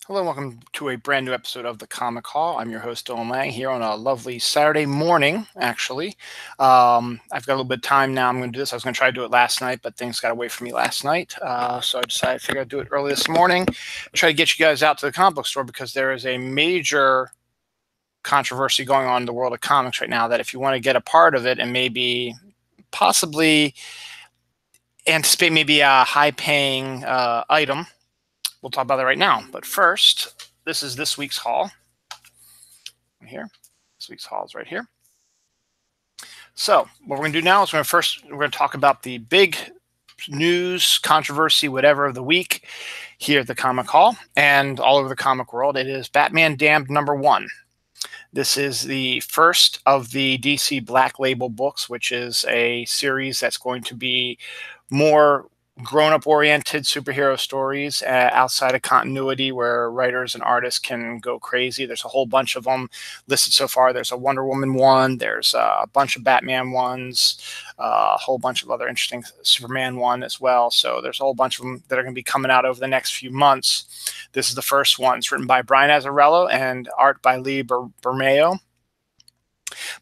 Hello, welcome to a brand new episode of the Comic Hall. I'm your host, Dylan Lang, here on a lovely Saturday morning, actually. I've got a little bit of time now. I'm going to do this. I was going to try to do it last night, but things got away from me last night. So I decided I figured I'd do it early this morning, try to get you guys out to the comic book store because there is a major controversy going on in the world of comics right now that if you want to get a part of it and maybe possibly anticipate maybe a high-paying item, we'll talk about that right now. But first, this is this week's haul. Right here. This week's haul is right here. So what we're going to do now is we're going to talk about the big news, controversy, whatever of the week here at the Comic Hall and all over the comic world. It is Batman Damned #1. This is the first of the DC Black Label books, which is a series that's going to be more grown-up oriented superhero stories outside of continuity where writers and artists can go crazy. There's a whole bunch of them listed so far. There's a Wonder Woman one, there's a bunch of Batman ones, a whole bunch of other interesting Superman one as well. So there's a whole bunch of them that are going to be coming out over the next few months. This is the first one. It's written by Brian Azzarello and art by Lee Bermejo.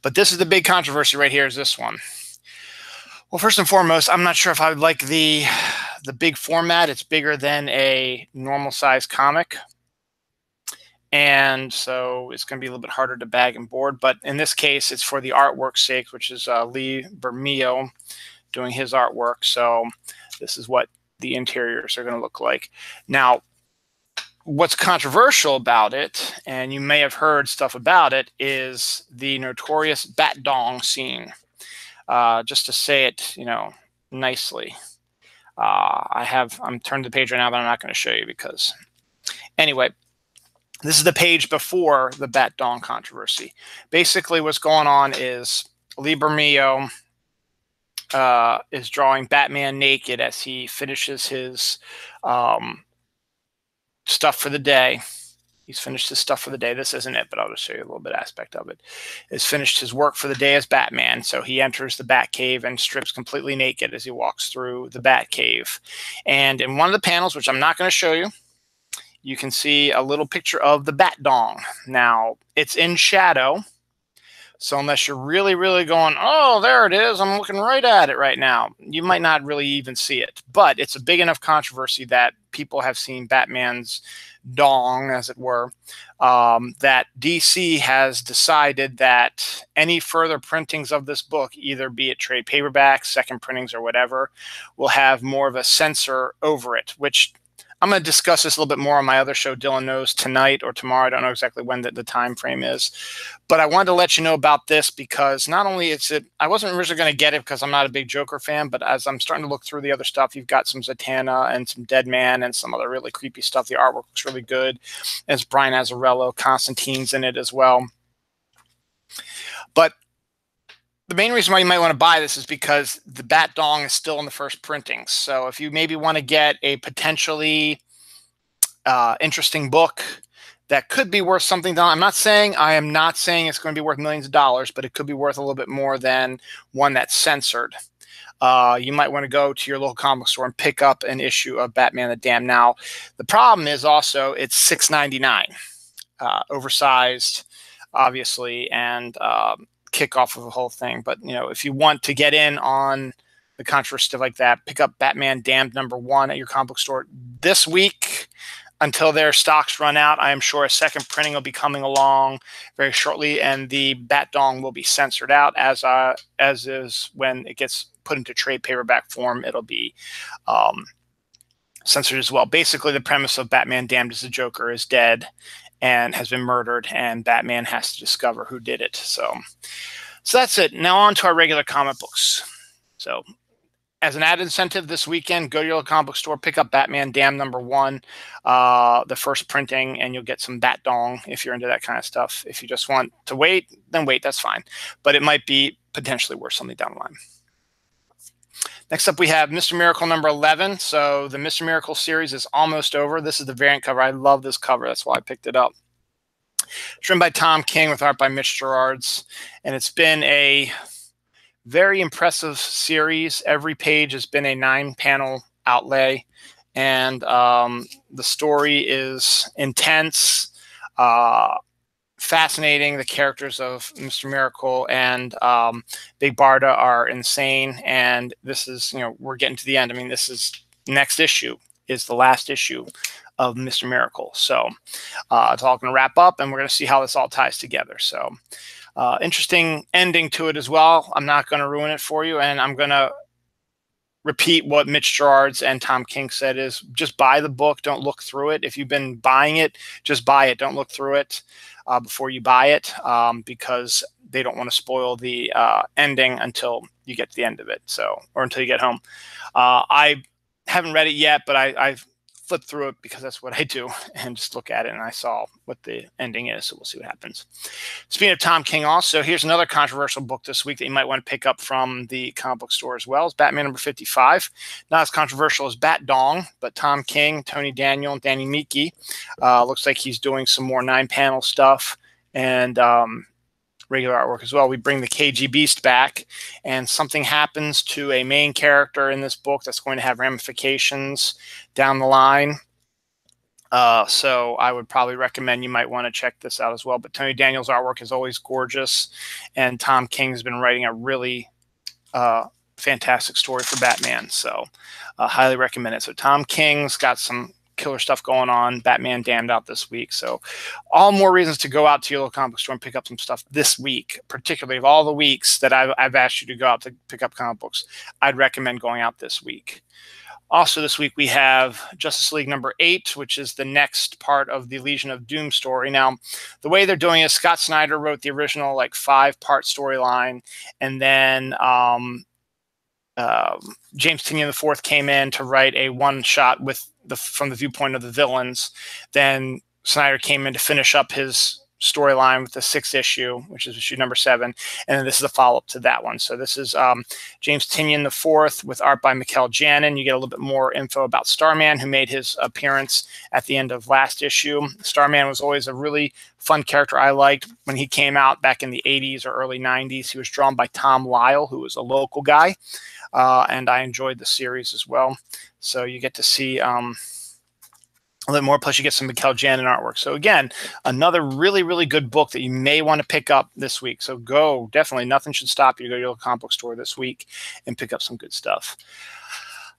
But this is the big controversy right here, is this one. Well, first and foremost, I'm not sure if I would like the big format. It's bigger than a normal size comic. And so it's going to be a little bit harder to bag and board. But in this case, it's for the artwork's sake, which is Lee Bermejo doing his artwork. So this is what the interiors are going to look like. Now, what's controversial about it, and you may have heard stuff about it, is the notorious BatDong scene. Just to say it, nicely. I'm turning the page right now, but I'm not going to show you because. Anyway, this is the page before the BatDong controversy. Basically, what's going on is Lee Bermejo is drawing Batman naked as he finishes his stuff for the day. He's finished his stuff for the day. This isn't it, but I'll just show you a little bit aspect of it. He's finished his work for the day as Batman. So he enters the Batcave and strips completely naked as he walks through the Batcave. And in one of the panels, which I'm not going to show you, you can see a little picture of the BatDong. Now, it's in shadow. So unless you're really, really going, oh, there it is, I'm looking right at it right now, you might not really even see it. But it's a big enough controversy that people have seen Batman's dong, as it were, that DC has decided that any further printings of this book, either be it trade paperbacks, second printings, or whatever, will have more of a censor over it, which I'm going to discuss this a little bit more on my other show, Dylan Knows, tonight or tomorrow. I don't know exactly when the time frame is. But I wanted to let you know about this because not only is it, I wasn't originally going to get it because I'm not a big Joker fan, but as I'm starting to look through the other stuff, you've got some Zatanna and some Deadman and some other really creepy stuff. The artwork looks really good. And it's Brian Azzarello. Constantine's in it as well. But the main reason why you might want to buy this is because the BatDong is still in the first printings. So if you maybe want to get a potentially interesting book that could be worth something, I am not saying it's going to be worth millions of dollars, but it could be worth a little bit more than one that's censored. You might want to go to your local comic store and pick up an issue of Batman the Damned. Now, the problem is also it's $6.99, oversized, obviously, and kick off of the whole thing. But if you want to get in on the controversy stuff like that, pick up Batman Damned #1 at your comic book store this week until their stocks run out. I am sure a second printing will be coming along very shortly, and the BatDong will be censored out as is when it gets put into trade paperback form. It'll be censored as well. Basically, the premise of Batman Damned is the Joker is dead and has been murdered, and Batman has to discover who did it. So that's it. Now on to our regular comic books. So as an added incentive this weekend, go to your comic book store, pick up Batman Damned #1, the first printing, and you'll get some BatDong if you're into that kind of stuff. If you just want to wait, then wait, that's fine. But it might be potentially worth something down the line. Next up, we have Mr. Miracle #11. So the Mr. Miracle series is almost over. This is the variant cover. I love this cover. That's why I picked it up. It's written by Tom King with art by Mitch Gerads. And it's been a very impressive series. Every page has been a 9-panel outlay. and the story is intense, fascinating. The characters of Mr. Miracle and Big Barda are insane, and this is, we're getting to the end. I mean, this is next issue is the last issue of Mr. Miracle. So it's all going to wrap up, and we're going to see how this all ties together. So interesting ending to it as well. I'm not going to ruin it for you, and I'm going to repeat what Mitch Gerards and Tom King said is just buy the book. Don't look through it. If you've been buying it, just buy it. Don't look through it before you buy it, because they don't want to spoil the ending until you get to the end of it. So, or until you get home. I haven't read it yet, but I've flipped through it because that's what I do, and just look at it, and I saw what the ending is, so we'll see what happens. Speaking of Tom King, also, here's another controversial book this week that you might want to pick up from the comic book store as well. It's Batman number 55. Not as controversial as BatDong, but Tom King, Tony Daniel, and Danny Miki. Looks like he's doing some more 9-panel stuff and regular artwork as well. We bring the KG Beast back, and something happens to a main character in this book that's going to have ramifications down the line. So I would probably recommend you might want to check this out as well. But Tony Daniel's artwork is always gorgeous, and Tom King's been writing a really fantastic story for Batman. So highly recommend it. So Tom King's got some killer stuff going on. Batman Damned out this week. So all more reasons to go out to your local comic book store and pick up some stuff this week, particularly of all the weeks that I've asked you to go out to pick up comic books. I'd recommend going out this week. Also this week we have Justice League number 8, which is the next part of the Legion of Doom story. Now, the way they're doing it is Scott Snyder wrote the original 5-part storyline, and then James Tynion IV came in to write a one-shot with from the viewpoint of the villains. Then Snyder came in to finish up his storyline with the 6th issue, which is issue number 7, and then this is a follow-up to that one. So this is James Tynion IV with art by Mikel Janin. You get a little bit more info about Starman, who made his appearance at the end of last issue. Starman was always a really fun character I liked when he came out back in the 80s or early 90s. He was drawn by Tom Lyle, who was a local guy, and I enjoyed the series as well. So you get to see a little more, plus you get some Mikel Janin artwork. So again, another really, really good book that you may want to pick up this week. So go, definitely, nothing should stop you to go to your local comic book store this week and pick up some good stuff.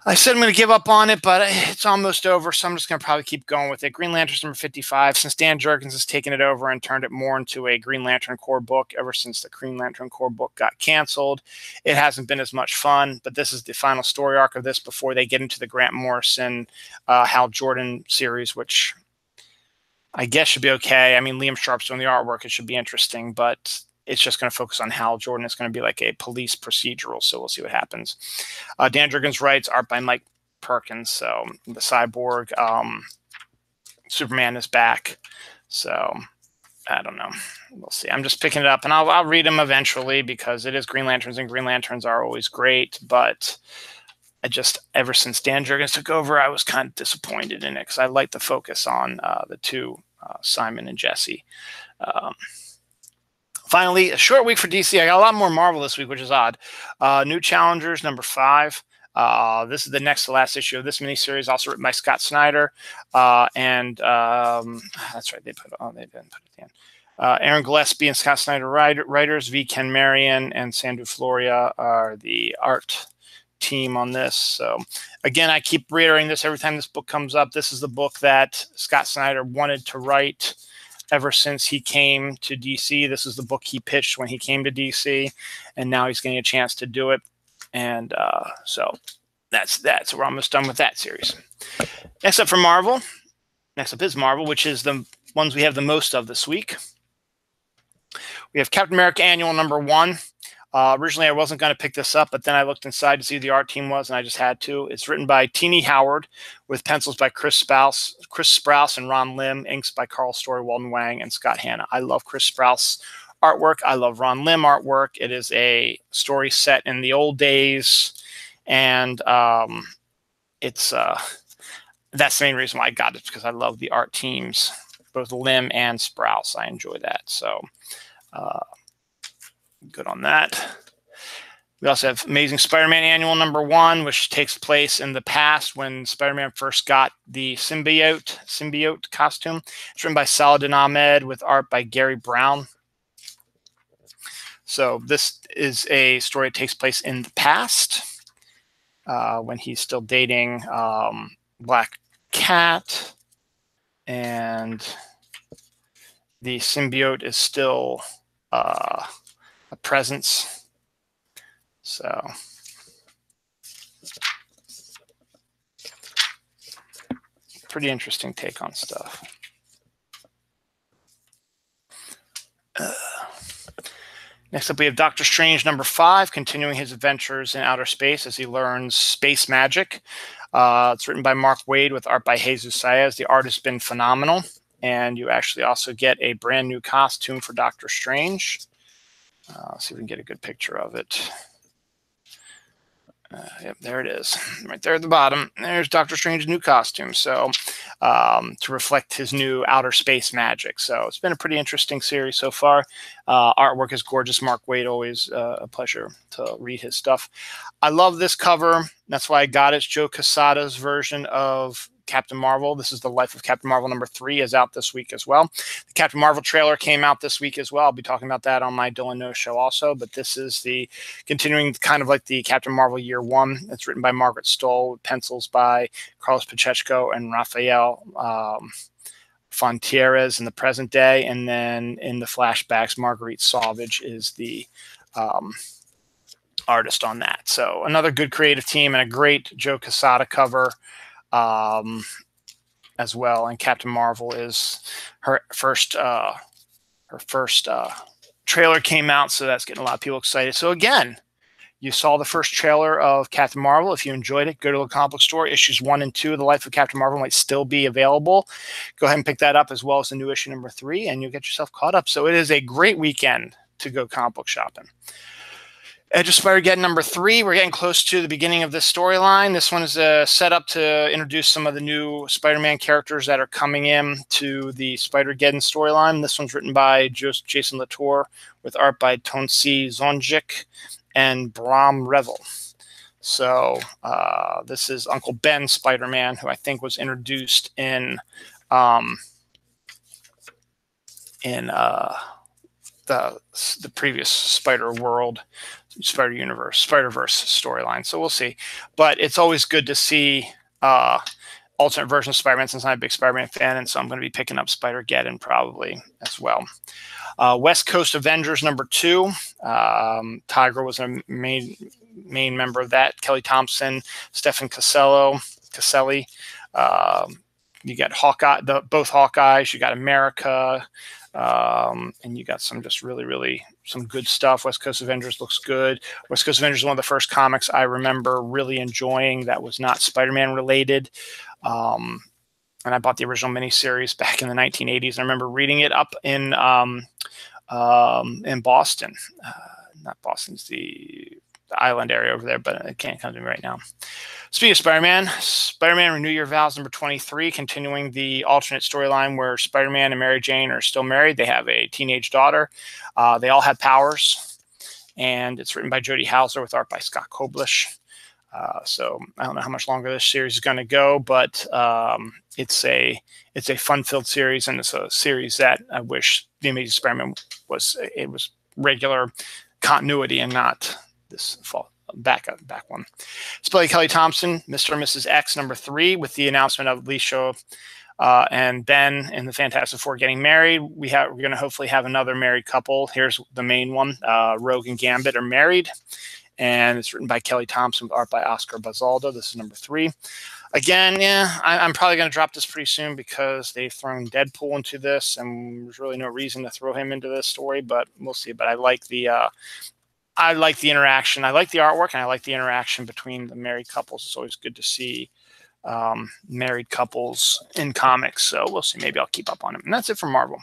I said I'm going to give up on it, but it's almost over, so I'm just going to probably keep going with it. Green Lantern number 55. Since Dan Jurgens has taken it over and turned it more into a Green Lantern Corps book, ever since the Green Lantern Corps book got canceled, it hasn't been as much fun. But this is the final story arc of this before they get into the Grant Morrison, Hal Jordan series, which I guess should be okay. I mean, Liam Sharp's doing the artwork. It should be interesting, but it's just going to focus on Hal Jordan. It's going to be like a police procedural, so we'll see what happens. Dan Jurgens writes, art by Mike Perkins. So the Cyborg Superman is back. So I don't know. We'll see. I'm just picking it up, and I'll read them eventually because it is Green Lanterns, and Green Lanterns are always great. But I just, ever since Dan Jurgens took over, I was kind of disappointed in it because I like the focus on the two, Simon and Jesse. Finally, a short week for DC. I got a lot more Marvel this week, which is odd. New Challengers, number 5. This is the next to last issue of this miniseries, also written by Scott Snyder. And that's right, they didn't put it at the end. Aaron Gillespie and Scott Snyder writers. V. Ken Marion and Sandu Floria are the art team on this. So again, I keep reiterating this every time this book comes up. This is the book that Scott Snyder wanted to write ever since he came to DC. This is the book he pitched when he came to DC, and now he's getting a chance to do it. And so that's we're almost done with that series. Next up is Marvel, which is the ones we have the most of this week. We have Captain America Annual number 1. Originally, I wasn't going to pick this up, but then I looked inside to see who the art team was, and I just had to. It's written by Teenie Howard, with pencils by Chris Sprouse and Ron Lim, inks by Carl Story, Walden Wang, and Scott Hanna. I love Chris Sprouse artwork. I love Ron Lim artwork. It is a story set in the old days, and it's that's the main reason why I got it, because I love the art teams, both Lim and Sprouse. I enjoy that. So good on that. We also have Amazing Spider-Man Annual #1, which takes place in the past when Spider-Man first got the symbiote costume. It's written by Saladin Ahmed with art by Gary Brown. So this is a story that takes place in the past when he's still dating Black Cat, and the symbiote is still a presence. So pretty interesting take on stuff. Next up, we have Doctor Strange #5, continuing his adventures in outer space as he learns space magic. It's written by Mark Waid with art by Jesus Saez. The art has been phenomenal, and you actually also get a brand new costume for Doctor Strange. Let's see if we can get a good picture of it. Yep, there it is, right there at the bottom. There's Doctor Strange's new costume, so to reflect his new outer space magic. So it's been a pretty interesting series so far. Artwork is gorgeous. Mark Waid, always a pleasure to read his stuff. I love this cover. That's why I got it. It's Joe Quesada's version of Captain Marvel. This is The Life of Captain Marvel #3 is out this week as well. The Captain Marvel trailer came out this week as well. I'll be talking about that on my Dylan No show also, but this is the continuing kind of like the Captain Marvel Year 1. It's written by Margaret Stoll, with pencils by Carlos Pacheco and Rafael Fontieres in the present day. And then in the flashbacks, Marguerite Sauvage is the artist on that. So another good creative team and a great Joe Quesada cover. As well, and Captain Marvel is her first trailer came out, so that's getting a lot of people excited. So again, you saw the first trailer of Captain Marvel. If you enjoyed it, go to the comic book store. Issues 1 and 2 of The Life of Captain Marvel might still be available. Go ahead and pick that up, as well as the new issue #3, and you'll get yourself caught up. So it is a great weekend to go comic book shopping. Edge of Spider-Geddon #3. We're getting close to the beginning of this storyline. This one is set up to introduce some of the new Spider-Man characters that are coming in to the Spider-Geddon storyline. This one's written by Jason Latour with art by Tonsi Zonjic and Bram Revel. So this is Uncle Ben Spider-Man, who I think was introduced in the previous Spider-Verse storyline. So we'll see. But it's always good to see alternate versions of Spider-Man, since I'm a big Spider-Man fan, and so I'm going to be picking up Spider-Geddon probably as well. West Coast Avengers #2. Tiger was a main member of that. Kelly Thompson, Stephen Caselli. You got Hawkeye, both Hawkeyes. You got America. And you got some just really some good stuff. West Coast Avengers looks good. West Coast Avengers is one of the first comics I remember really enjoying that was not Spider-Man related. And I bought the original miniseries back in the 1980s. I remember reading it up in Boston. Not Boston's the island area over there, but it can't come to me right now. Speaking of Spider-Man Renew Your Vows #23, continuing the alternate storyline where Spider-Man and Mary Jane are still married. They have a teenage daughter. They all have powers, and it's written by Jody Hauser with art by Scott Koblish. So I don't know how much longer this series is going to go, but it's a fun-filled series, and it's a series that I wish The Amazing Spider-Man was regular continuity and not this back one. It's played Kelly Thompson, Mr. and Mrs. X #3, with the announcement of Alicia and Ben and the Fantastic Four getting married. We're going to hopefully have another married couple. Here's the main one. Rogue and Gambit are married, and it's written by Kelly Thompson with art by Oscar Bazaldo. This is #3. Again, yeah, I'm probably going to drop this pretty soon because they've thrown Deadpool into this, and there's really no reason to throw him into this story, but we'll see. But I like the interaction. I like the artwork, and I like the interaction between the married couples. It's always good to see married couples in comics. So we'll see. Maybe I'll keep up on it. And that's it for Marvel.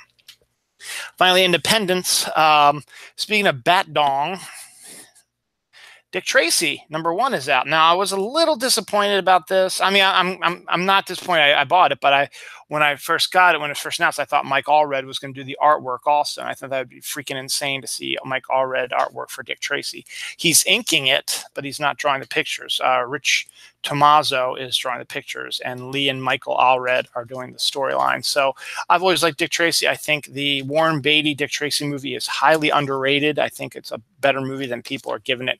Finally, Independence. Speaking of BatDong, Dick Tracy #1 is out now. I was a little disappointed about this. I mean, I'm not disappointed. I bought it, but when I first got it, when it was first announced, I thought Mike Allred was going to do the artwork also, and I thought that would be freaking insane to see Mike Allred artwork for Dick Tracy. He's inking it, but he's not drawing the pictures. Rich Tommaso is drawing the pictures, and Lee and Michael Allred are doing the storyline. So I've always liked Dick Tracy. I think the Warren Beatty Dick Tracy movie is highly underrated. I think it's a better movie than people are giving it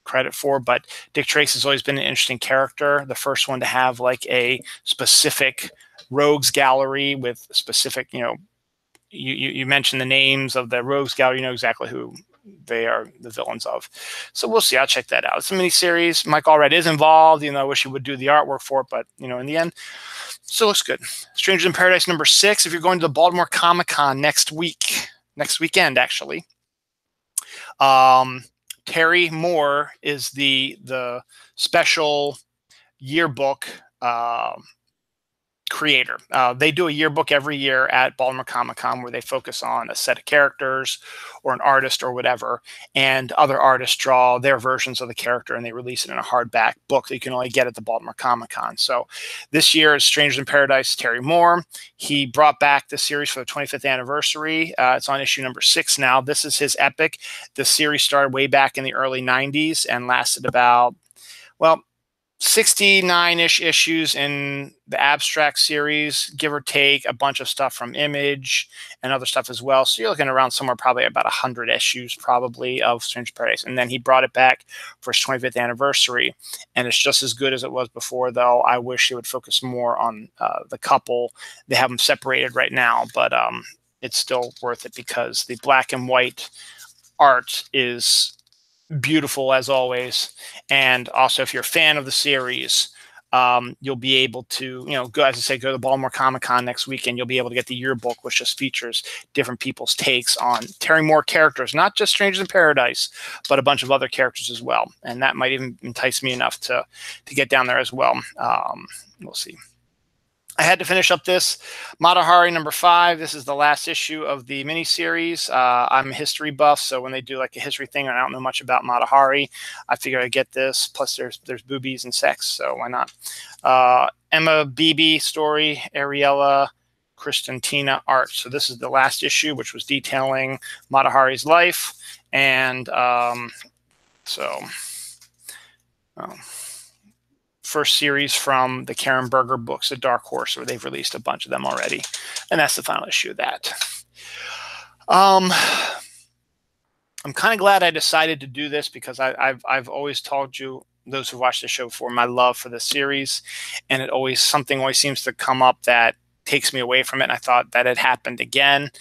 credit for. But Dick Tracy has always been an interesting character. The first one to have like a specific rogues gallery with specific, you mentioned the names of the rogues gallery, you know exactly who they are the villains of. So we'll see. I'll check that out. It's a miniseries. Mike Allred is involved. I wish he would do the artwork for it, but in the end, still looks good. Strangers in Paradise #6. If you're going to the Baltimore Comic-Con next weekend, actually. Terry Moore is the special yearbook creator. They do a yearbook every year at Baltimore Comic-Con where they focus on a set of characters or an artist or whatever, and other artists draw their versions of the character and they release it in a hardback book that you can only get at the Baltimore Comic-Con. So this year is Strangers in Paradise, Terry Moore. He brought back the series for the 25th anniversary. It's on issue #6 now. This is his epic. The series started way back in the early 90s and lasted about, 69-ish issues in the abstract series, give or take a bunch of stuff from Image and other stuff as well. So you're looking around somewhere probably about 100 issues probably of Strange Paradise. And then he brought it back for his 25th anniversary. And it's just as good as it was before, though. I wish he would focus more on the couple. They have them separated right now, but it's still worth it because the black and white art is beautiful as always. And also, if you're a fan of the series, you'll be able to, go, as I say, go to the Baltimore Comic-Con next weekend. You'll be able to get the yearbook, which just features different people's takes on Terry Moore characters, not just Strangers in Paradise, but a bunch of other characters as well. And that might even entice me enough to get down there as well. We'll see. I had to finish up this Mata Hari #5. This is the last issue of the miniseries. I'm a history buff, so when they do like a history thing and I don't know much about Mata Hari, I figure I'd get this. Plus, there's boobies and sex, so why not? Emma Beebe story, Ariella Kristantina art. So this is the last issue, which was detailing Mata Hari's life, and first series from the Karen Berger books, The Dark Horse, where they've released a bunch of them already. And that's the final issue of that. I'm kind of glad I decided to do this because I've always told you, those who watched the show before, my love for the series. And something always seems to come up that takes me away from it. And I thought that had happened again.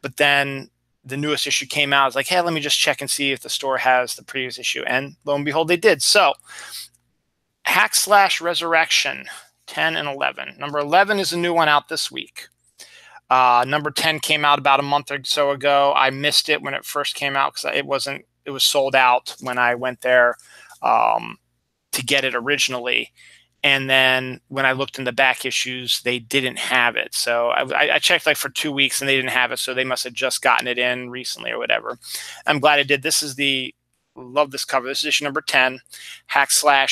But then the newest issue came out. I was like, hey, let me just check and see if the store has the previous issue. And lo and behold, they did. So Hack/Resurrection 10 and 11. #11 is a new one out this week. #10 came out about a month or so ago. I missed it when it first came out because it was sold out when I went there to get it originally. And then when I looked in the back issues, they didn't have it. So I checked like for 2 weeks and they didn't have it. So they must have just gotten it in recently or whatever. I'm glad I did. Love this cover. This is issue #10. Hack/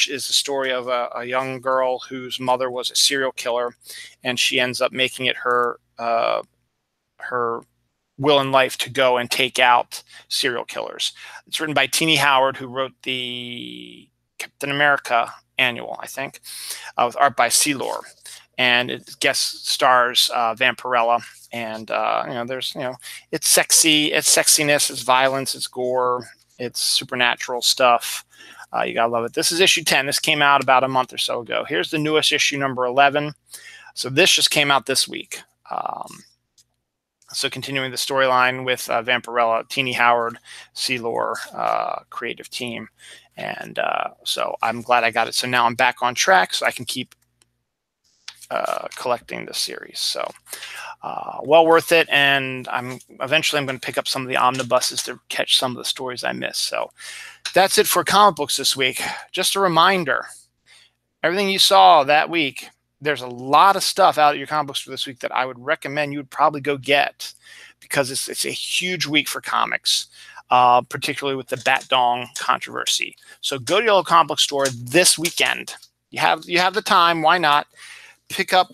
is the story of a young girl whose mother was a serial killer, and she ends up making it her will in life to go and take out serial killers. It's written by Teenie Howard, who wrote the Captain America annual, I think, with art by Sealor, and it guest stars Vampirella. And it's sexy, it's sexiness, it's violence, it's gore. It's supernatural stuff. You gotta love it. This is issue 10. This came out about a month or so ago. Here's the newest issue, #11. So this just came out this week. So continuing the storyline with Vampirella, Teenie Howard, Sealor creative team. And so I'm glad I got it. So now I'm back on track so I can keep collecting this series. So well worth it, and eventually I'm going to pick up some of the omnibuses to catch some of the stories I missed. So that's it for comic books this week. Just a reminder, everything you saw that week, there's a lot of stuff out at your comic books for this week that I would recommend you would probably go get because it's a huge week for comics. particularly with the BatDong controversy. So go to your local comic book store this weekend. You have the time. Why not pick up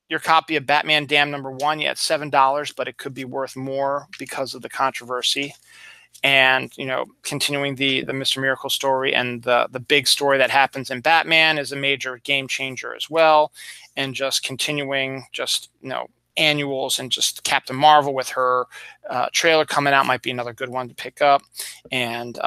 your copy of Batman Damn #1? Yeah, it's $7, but it could be worth more because of the controversy. And continuing the Mr. Miracle story, and the big story that happens in Batman is a major game changer as well. And just continuing annuals, and just Captain Marvel with her trailer coming out might be another good one to pick up. And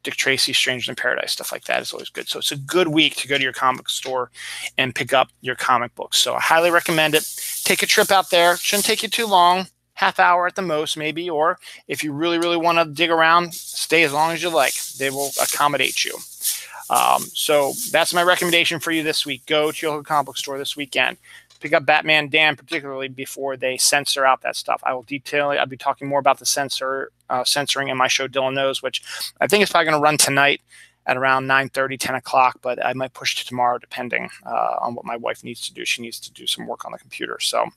Dick Tracy, Strangers in Paradise, stuff like that is always good. So it's a good week to go to your comic store and pick up your comic books. So I highly recommend it. Take a trip out there. Shouldn't take you too long. Half hour at the most, maybe. Or if you really, really want to dig around, stay as long as you like. They will accommodate you. So that's my recommendation for you this week. Go to your local comic book store this weekend. Pick up Batman Damn, particularly before they censor out that stuff. I will detail it. I'll be talking more about the censoring in my show, Dylan Knows, which I think is probably going to run tonight at around 9:30, 10 o'clock, but I might push to tomorrow depending on what my wife needs to do. She needs to do some work on the computer. So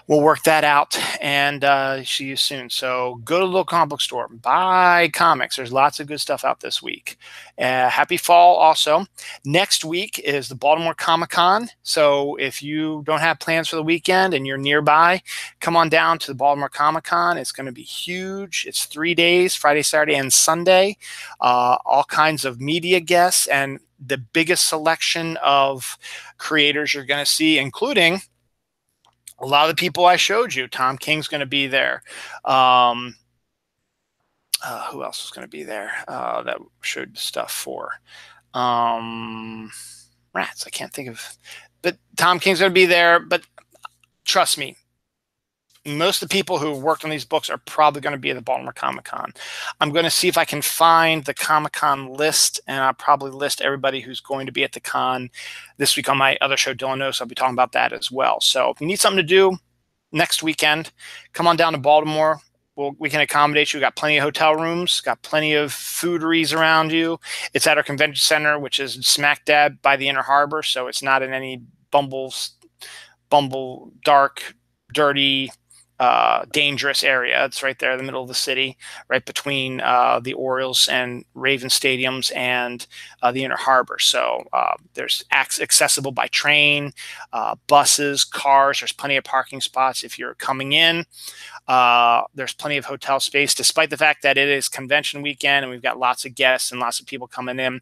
we'll work that out, and see you soon. So go to the local comic book store, buy comics. There's lots of good stuff out this week. Happy fall also. Next week is the Baltimore Comic-Con. So if you don't have plans for the weekend and you're nearby, come on down to the Baltimore Comic-Con. It's going to be huge. It's 3 days, Friday, Saturday, and Sunday. All kinds of media guests and the biggest selection of creators you're going to see, including a lot of the people I showed you. Tom King's going to be there. Who else is going to be there that showed stuff for? Rats, I can't think of. But Tom King's going to be there. But trust me, most of the people who worked on these books are probably going to be at the Baltimore Comic-Con. I'm going to see if I can find the Comic-Con list, and I'll probably list everybody who's going to be at the con this week on my other show, Dylan Knows. So I'll be talking about that as well. So if you need something to do next weekend, come on down to Baltimore. We can accommodate you. We've got plenty of hotel rooms, got plenty of fooderies around you. It's at our convention center, which is smack dab by the Inner Harbor. So it's not in any bumble, dark, dirty, dangerous area. It's right there in the middle of the city, right between the Orioles and Ravens stadiums and the Inner Harbor. So there's accessible by train, buses, cars. There's plenty of parking spots if you're coming in. There's plenty of hotel space, despite the fact that it is convention weekend and we've got lots of guests and lots of people coming in.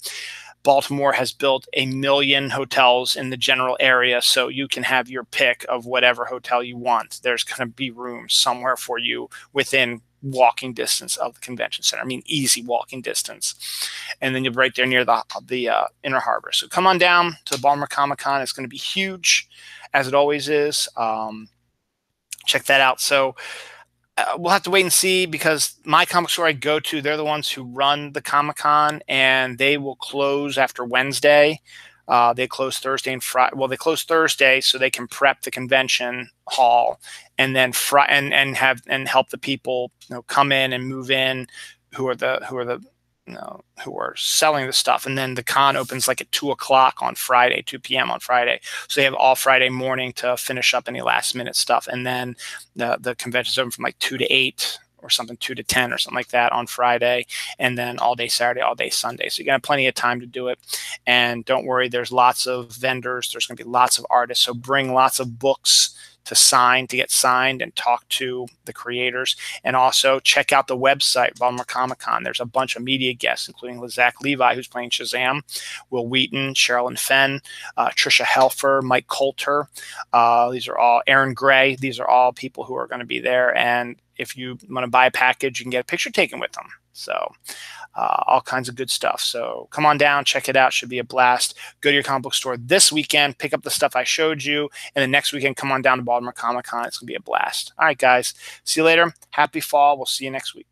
Baltimore has built 1 million hotels in the general area, so you can have your pick of whatever hotel you want. There's going to be rooms somewhere for you within walking distance of the convention center. I mean, easy walking distance. And then you're right there near the Inner Harbor. So come on down to the Baltimore Comic-Con. It's going to be huge, as it always is. Check that out. So we'll have to wait and see, because my comic store I go to, they're the ones who run the Comic-Con, and they will close after Wednesday. They close Thursday and Friday. Well, they close Thursday so they can prep the convention hall, and then help the people come in and move in who are selling the stuff. And then the con opens like at 2 o'clock on Friday, 2 p.m. on Friday. So they have all Friday morning to finish up any last minute stuff. And then the convention's open from like 2 to 8 or something, 2 to 10 or something like that on Friday. And then all day Saturday, all day Sunday. So you're going to have plenty of time to do it. And don't worry, there's lots of vendors. There's going to be lots of artists. So bring lots of books to get signed, and talk to the creators. And also check out the website, Baltimore Comic-Con. There's a bunch of media guests, including Zach Levi, who's playing Shazam, Will Wheaton, Sherilyn Fenn, Trisha Helfer, Mike Coulter. These are all Aaron Gray. These are all people who are going to be there. And if you want to buy a package, you can get a picture taken with them. So all kinds of good stuff. So come on down, check it out. Should be a blast. Go to your comic book store this weekend, pick up the stuff I showed you, and then next weekend, come on down to Baltimore Comic-Con. It's going to be a blast. All right, guys. See you later. Happy fall. We'll see you next week.